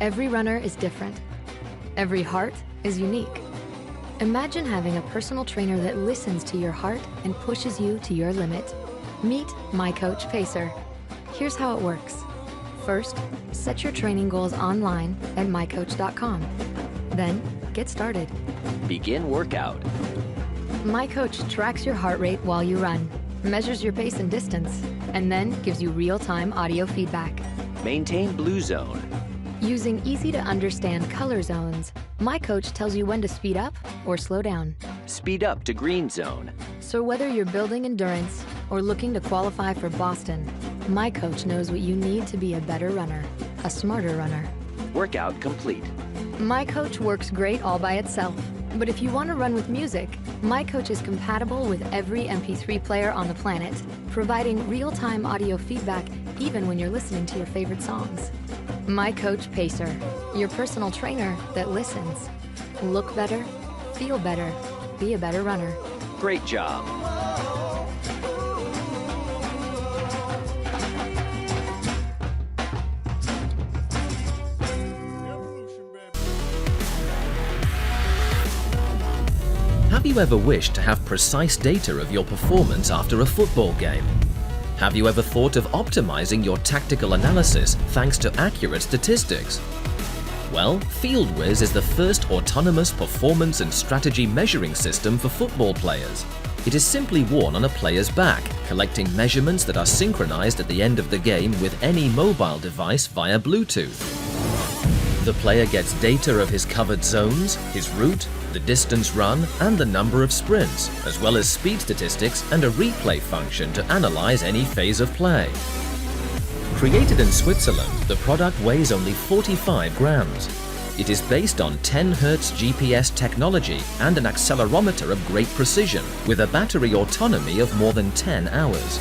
Every runner is different. Every heart is unique. Imagine having a personal trainer that listens to your heart and pushes you to your limit. Meet MyCoach Pacer. Here's how it works. First, set your training goals online at mycoach.com. Then, get started. Begin workout. MyCoach tracks your heart rate while you run, measures your pace and distance, and then gives you real-time audio feedback. Maintain blue zone. Using easy-to-understand color zones, MyCoach tells you when to speed up or slow down. Speed up to green zone. So whether you're building endurance or looking to qualify for Boston, MyCoach knows what you need to be a better runner, a smarter runner. Workout complete. MyCoach works great all by itself, but if you want to run with music, MyCoach is compatible with every MP3 player on the planet, providing real-time audio feedback even when you're listening to your favorite songs. MyCoach Pacer, your personal trainer that listens. Look better, feel better, be a better runner. Great job. Have you ever wished to have precise data of your performance after a football game? Have you ever thought of optimizing your tactical analysis thanks to accurate statistics? Well, FieldWiz is the first autonomous performance and strategy measuring system for football players. It is simply worn on a player's back, collecting measurements that are synchronized at the end of the game with any mobile device via Bluetooth. The player gets data of his covered zones, his route, the distance run, and the number of sprints, as well as speed statistics and a replay function to analyze any phase of play. Created in Switzerland, the product weighs only 45 grams. It is based on 10 Hz GPS technology and an accelerometer of great precision, with a battery autonomy of more than 10 hours.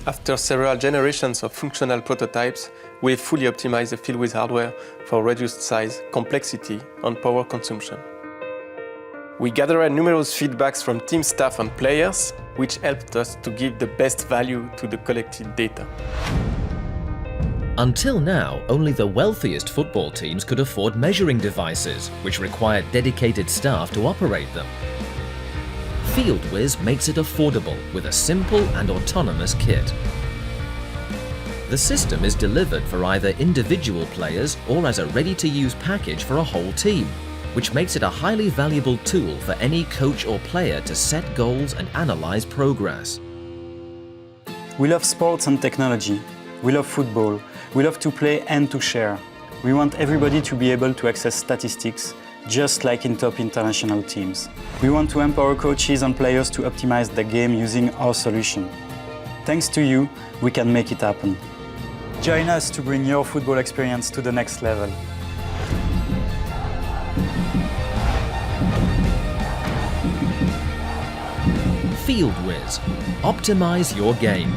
After several generations of functional prototypes, we have fully optimized the FieldWiz hardware for reduced size, complexity, and power consumption. We gathered numerous feedbacks from team staff and players, which helped us to give the best value to the collected data. Until now, only the wealthiest football teams could afford measuring devices, which required dedicated staff to operate them. FieldWiz makes it affordable with a simple and autonomous kit. The system is delivered for either individual players or as a ready-to-use package for a whole team, which makes it a highly valuable tool for any coach or player to set goals and analyze progress. We love sports and technology. We love football. We love to play and to share. We want everybody to be able to access statistics, just like in top international teams. We want to empower coaches and players to optimize the game using our solution. Thanks to you, we can make it happen. Join us to bring your football experience to the next level. FieldWiz. Optimize your game.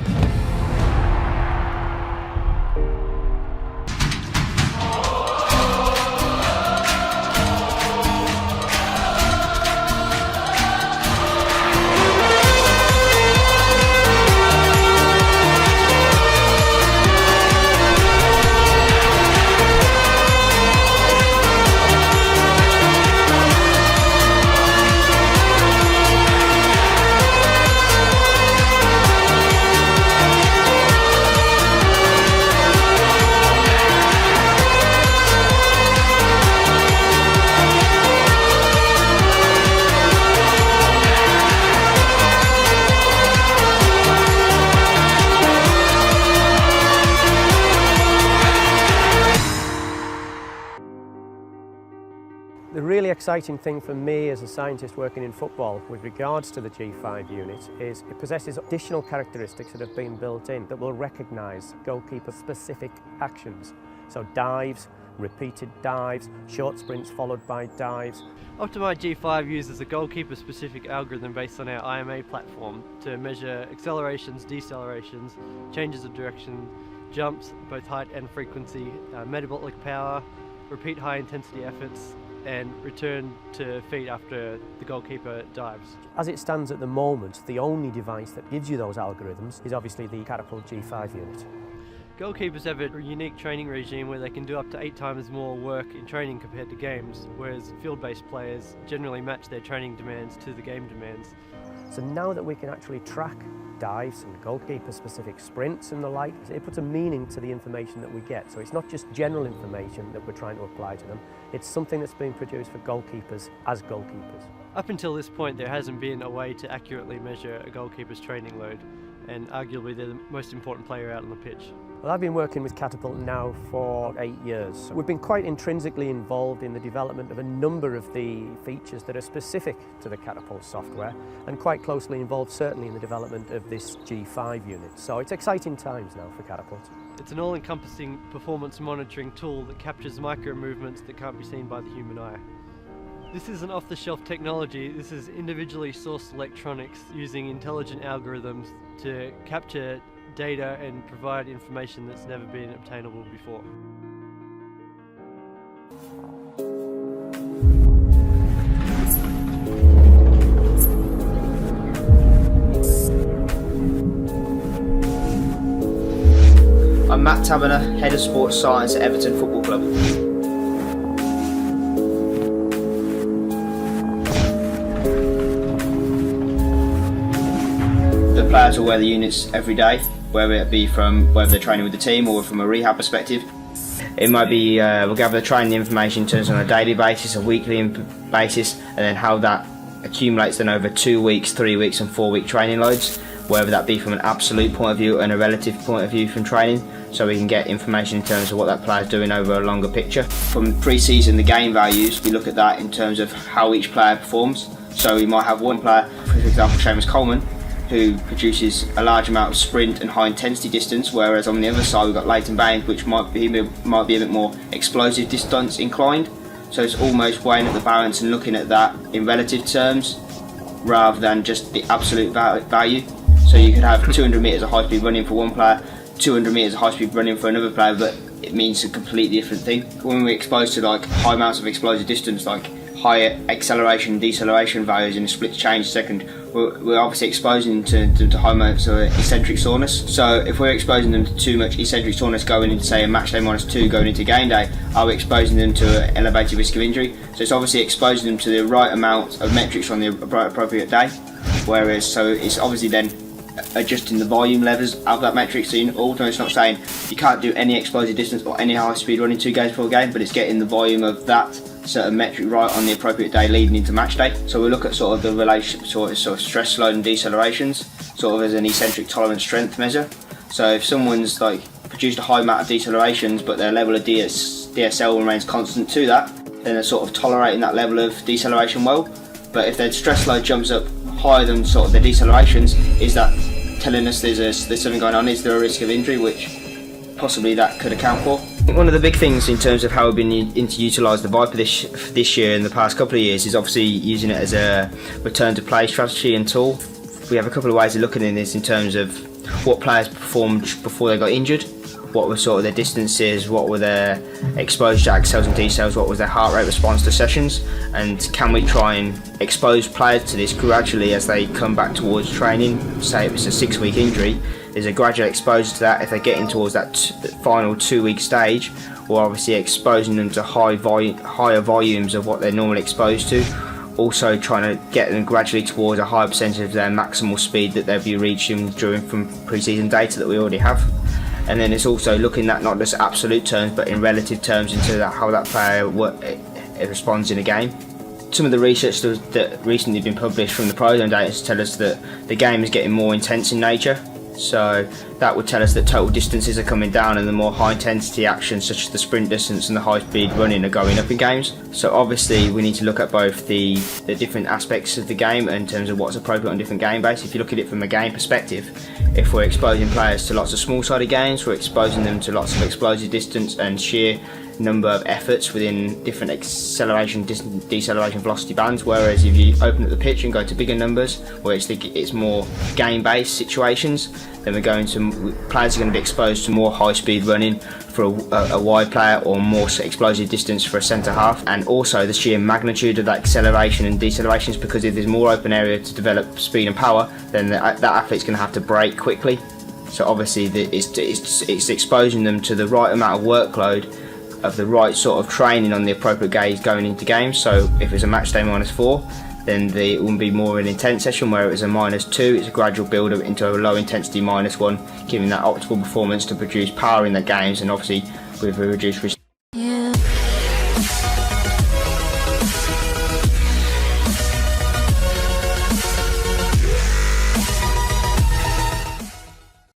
The really exciting thing for me as a scientist working in football with regards to the G5 unit is it possesses additional characteristics that have been built in that will recognise goalkeeper-specific actions. So dives, repeated dives, short sprints followed by dives. Optimize G5 uses a goalkeeper-specific algorithm based on our IMA platform to measure accelerations, decelerations, changes of direction, jumps, both height and frequency, metabolic power, repeat high-intensity efforts, and return to feet after the goalkeeper dives. As it stands at the moment, the only device that gives you those algorithms is obviously the Catapult G5 unit. Goalkeepers have a unique training regime where they can do up to 8 times more work in training compared to games, whereas field-based players generally match their training demands to the game demands. So now that we can actually track dives and goalkeeper-specific sprints and the like, it puts a meaning to the information that we get. So it's not just general information that we're trying to apply to them, it's something that's being produced for goalkeepers as goalkeepers. Up until this point, there hasn't been a way to accurately measure a goalkeeper's training load, and arguably they're the most important player out on the pitch. Well, I've been working with Catapult now for 8 years. We've been quite intrinsically involved in the development of a number of the features that are specific to the Catapult software, and quite closely involved certainly in the development of this G5 unit. So it's exciting times now for Catapult. It's an all-encompassing performance monitoring tool that captures micro movements that can't be seen by the human eye. This isn't off-the-shelf technology, this is individually sourced electronics using intelligent algorithms to capture data and provide information that's never been obtainable before. I'm Matt Taberner, Head of Sports Science at Everton Football Club. The players will wear the units every day, whether it be from whether they're training with the team or from a rehab perspective. It might be we'll gather the training information in terms on a daily basis, a weekly basis, and then how that accumulates then over 2 weeks, 3 weeks and 4 week training loads, whether that be from an absolute point of view and a relative point of view from training, so we can get information in terms of what that player's doing over a longer picture. From pre-season, the game values, we look at that in terms of how each player performs. So we might have one player, for example Seamus Coleman, who produces a large amount of sprint and high intensity distance, whereas on the other side we've got Leighton Baines, which might be a bit more explosive distance inclined. So it's almost weighing up the balance and looking at that in relative terms rather than just the absolute value. So you could have 200 metres of high speed running for one player, 200 metres of high speed running for another player, but it means a completely different thing. When we're exposed to like high amounts of explosive distance, like higher acceleration and deceleration values in a split change second, we're obviously exposing them to high amounts of eccentric soreness. So if we're exposing them to too much eccentric soreness going into say a match day -2 going into game day, are we exposing them to an elevated risk of injury? So it's obviously exposing them to the right amount of metrics on the appropriate day, whereas so it's obviously then adjusting the volume levels of that metric. So ultimately it's not saying you can't do any explosive distance or any high speed running 2 games before a game, but it's getting the volume of that certain metric right on the appropriate day leading into match day. So we look at sort of the relationship sort of stress load and decelerations sort of as an eccentric tolerance strength measure. So if someone's like produced a high amount of decelerations but their level of DSL remains constant to that, then they're sort of tolerating that level of deceleration well. But if their stress load jumps up higher than sort of their decelerations, is that telling us there's something going on? Is there a risk of injury, which possibly that could account for? One of the big things in terms of how we've been to utilise the Viper this year and the past couple of years is obviously using it as a return to play strategy and tool. We have a couple of ways of looking at this in terms of what players performed before they got injured, what were sort of their distances, what were their exposure to accels and decels, what was their heart rate response to sessions, and can we try and expose players to this gradually as they come back towards training. Say if it's a 6-week injury, there's a gradual exposure to that. If they're getting towards that final 2-week stage, we're obviously exposing them to higher volumes of what they're normally exposed to, also trying to get them gradually towards a higher percentage of their maximal speed that they'll be reaching from pre-season data that we already have. And then it's also looking at not just absolute terms but in relative terms into how that player responds in a game. Some of the research that recently been published from the Prozone data tell us that the game is getting more intense in nature. So that would tell us that total distances are coming down and the more high intensity actions such as the sprint distance and the high speed running are going up in games. So obviously we need to look at both the different aspects of the game in terms of what's appropriate on different game bases. If you look at it from a game perspective, if we're exposing players to lots of small sided games, we're exposing them to lots of explosive distance and sheer number of efforts within different acceleration, deceleration, velocity bands, whereas if you open up the pitch and go to bigger numbers where it's more game-based situations, then players are going to be exposed to more high-speed running for a wide player or more explosive distance for a centre half, and also the sheer magnitude of that acceleration and decelerations, because if there's more open area to develop speed and power, then that athlete's going to have to brake quickly. So obviously it's exposing them to the right amount of workload of the right sort of training on the appropriate days going into games. So if it's a match day -4, then it will be more an intense session, where it was a -2, it's a gradual build up into a low intensity -1, giving that optimal performance to produce power in the games, and obviously with a reduced risk.